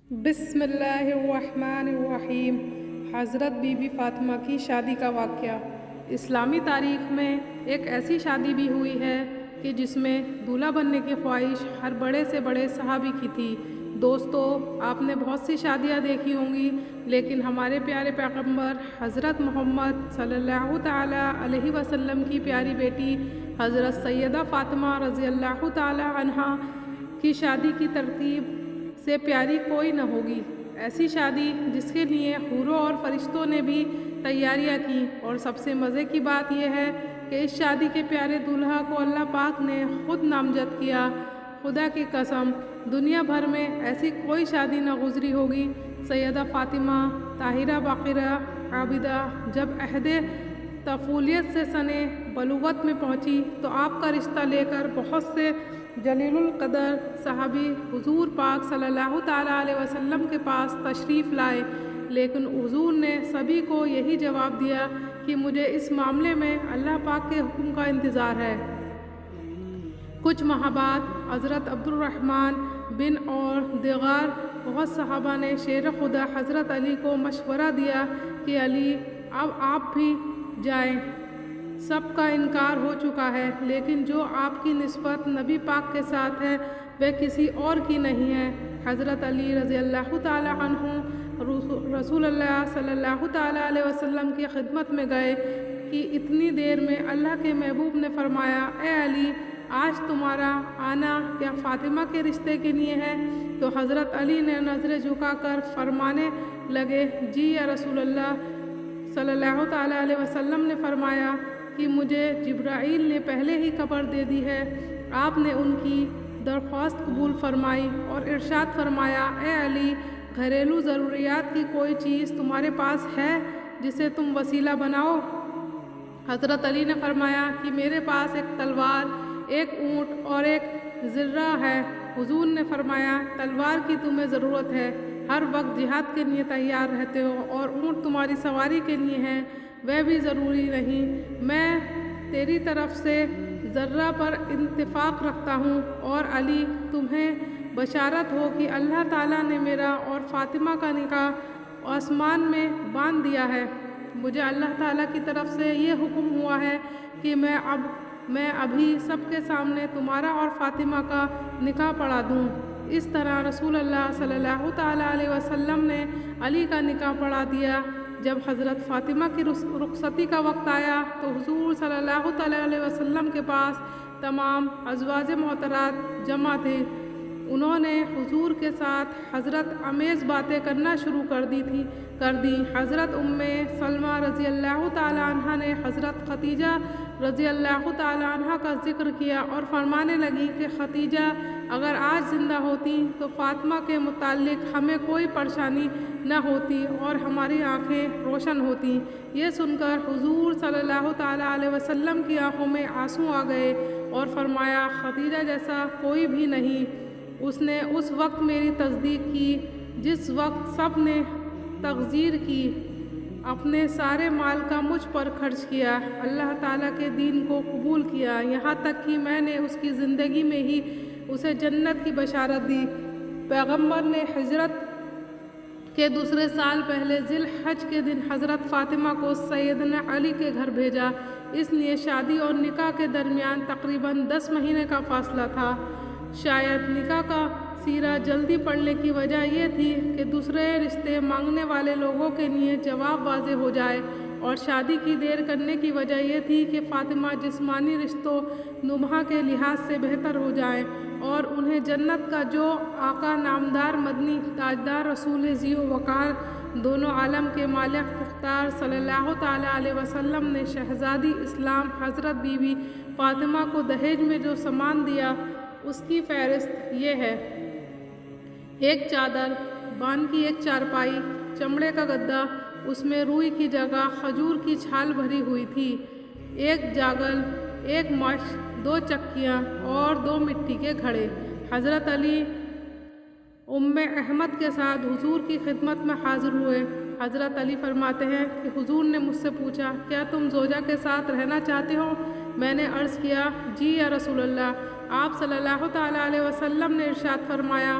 بسم اللہ الرحمن الرحیم۔ حضرت بی بی فاطمہ کی شادی کا واقعہ۔ اسلامی تاریخ میں ایک ایسی شادی بھی ہوئی ہے کہ جس میں دولہا بننے کی خواہش ہر بڑے سے بڑے صحابی کی تھی۔ دوستو، آپ نے بہت سی شادیاں دیکھی ہوں گی، لیکن ہمارے پیارے پیغمبر حضرت محمد صلی اللہ تعالیٰ علیہ وسلم کی پیاری بیٹی حضرت سیدہ فاطمہ رضی اللہ تعالیٰ عنہا کی شادی کی ترتیب سے پیاری کوئی نہ ہوگی۔ ایسی شادی جس کے لیے حوروں اور فرشتوں نے بھی تیاریاں کی، اور سب سے مزے کی بات یہ ہے کہ اس شادی کے پیارے دولہا کو اللہ پاک نے خود نامزد کیا۔ خدا کی قسم، دنیا بھر میں ایسی کوئی شادی نہ گزری ہوگی۔ سیدہ فاطمہ طاہرہ باقرہ عابدہ جب عہد طفولیت سے سنِ بلوغت میں پہنچی تو آپ کا رشتہ لے کر بہت سے جلیل القدر صحابی حضور پاک صلی اللہ تعالیٰ علیہ وسلم کے پاس تشریف لائے، لیکن حضور نے سبھی کو یہی جواب دیا کہ مجھے اس معاملے میں اللہ پاک کے حکم کا انتظار ہے۔ کچھ ماہ بعد حضرت عبد الرحمن بن اور دیگر بہت صحابہ نے شیر خدا حضرت علی کو مشورہ دیا کہ علی، اب آپ بھی جائیں، سب کا انکار ہو چکا ہے، لیکن جو آپ کی نسبت نبی پاک کے ساتھ ہے وہ کسی اور کی نہیں ہے۔ حضرت علی رضی اللہ تعالیٰ عنہ رسول اللہ صلی اللہ تعالیٰ علیہ وسلم کی خدمت میں گئے کہ اتنی دیر میں اللہ کے محبوب نے فرمایا، اے علی، آج تمہارا آنا کیا فاطمہ کے رشتے کے لیے ہے؟ تو حضرت علی نے نظریں جھکا کر فرمانے لگے، جی یا رسول اللہ صلی اللہ تعالیٰ علیہ وسلم نے فرمایا کہ مجھے جبرائیل نے پہلے ہی خبر دے دی ہے۔ آپ نے ان کی درخواست قبول فرمائی اور ارشاد فرمایا، اے علی، گھریلو ضروریات کی کوئی چیز تمہارے پاس ہے جسے تم وسیلہ بناؤ؟ حضرت علی نے فرمایا کہ میرے پاس ایک تلوار، ایک اونٹ اور ایک زرہ ہے۔ حضور نے فرمایا، تلوار کی تمہیں ضرورت ہے، ہر وقت جہاد کے لیے تیار رہتے ہو، اور اونٹ تمہاری سواری کے لیے ہے، وہ بھی ضروری نہیں۔ میں تیری طرف سے ذرہ پر اتفاق رکھتا ہوں، اور علی، تمہیں بشارت ہو کہ اللہ تعالیٰ نے میرا اور فاطمہ کا نکاح آسمان میں باندھ دیا ہے۔ مجھے اللہ تعالیٰ کی طرف سے یہ حکم ہوا ہے کہ میں ابھی سب کے سامنے تمہارا اور فاطمہ کا نکاح پڑھا دوں۔ اس طرح رسول اللہ صلی اللہ تعالیٰ علیہ وسلم نے علی کا نکاح پڑھا دیا۔ جب حضرت فاطمہ کی رخصتی کا وقت آیا تو حضور صلی اللہ تعالیٰ علیہ وسلم کے پاس تمام ازواج محترمات جمع تھے۔ انہوں نے حضور کے ساتھ حضرت امیز باتیں کرنا شروع کر دی۔ حضرت سلمہ رضی اللہ تعالیٰ عنہ نے حضرت خدیجہ رضی اللہ تعالیٰ عنہ کا ذکر کیا اور فرمانے لگی کہ خدیجہ اگر آج زندہ ہوتی تو فاطمہ کے متعلق ہمیں کوئی پریشانی نہ ہوتی اور ہماری آنکھیں روشن ہوتی۔ یہ سن کر حضور صلی اللہ تعالیٰ علیہ وسلم کی آنکھوں میں آنسو آ گئے اور فرمایا، خدیجہ جیسا کوئی بھی نہیں۔ اس نے اس وقت میری تصدیق کی جس وقت سب نے تغذیر کی، اپنے سارے مال کا مجھ پر خرچ کیا، اللہ تعالیٰ کے دین کو قبول کیا، یہاں تک کہ میں نے اس کی زندگی میں ہی اسے جنت کی بشارت دی۔ پیغمبر نے ہجرت کے دوسرے سال پہلے ذی الحج کے دن حضرت فاطمہ کو سیدنا علی کے گھر بھیجا، اس لیے شادی اور نکاح کے درمیان تقریباً 10 مہینے کا فاصلہ تھا۔ شاید نکاح کا سیرہ جلدی پڑنے کی وجہ یہ تھی کہ دوسرے رشتے مانگنے والے لوگوں کے لیے جواب واضح ہو جائے، اور شادی کی دیر کرنے کی وجہ یہ تھی کہ فاطمہ جسمانی رشتوں نما کے لحاظ سے بہتر ہو جائیں اور انہیں جنت کا جو آقا نامدار مدنی تاجدار رسول ذی وقار دونوں عالم کے مالک مختار صلی اللہ تعالیٰ علیہ وسلم نے شہزادی اسلام حضرت بی بی فاطمہ کو دہیج میں جو سامان دیا اس کی فہرست یہ ہے: ایک چادر، بان کی ایک چارپائی، چمڑے کا گدا، اس میں روئی کی جگہ کھجور کی چھال بھری ہوئی تھی، ایک جاگل، ایک مشت، 2 چکیاں اور 2 مٹی کے گھڑے۔ حضرت علی احمد کے ساتھ حضور کی خدمت میں حاضر ہوئے۔ حضرت علی فرماتے ہیں کہ حضور نے مجھ سے پوچھا، کیا تم زوجہ کے ساتھ رہنا چاہتے ہو؟ میں نے عرض کیا، جی یا رسول اللہ۔ آپ صلی اللہ تعالیٰ علیہ وسلم نے ارشاد فرمایا،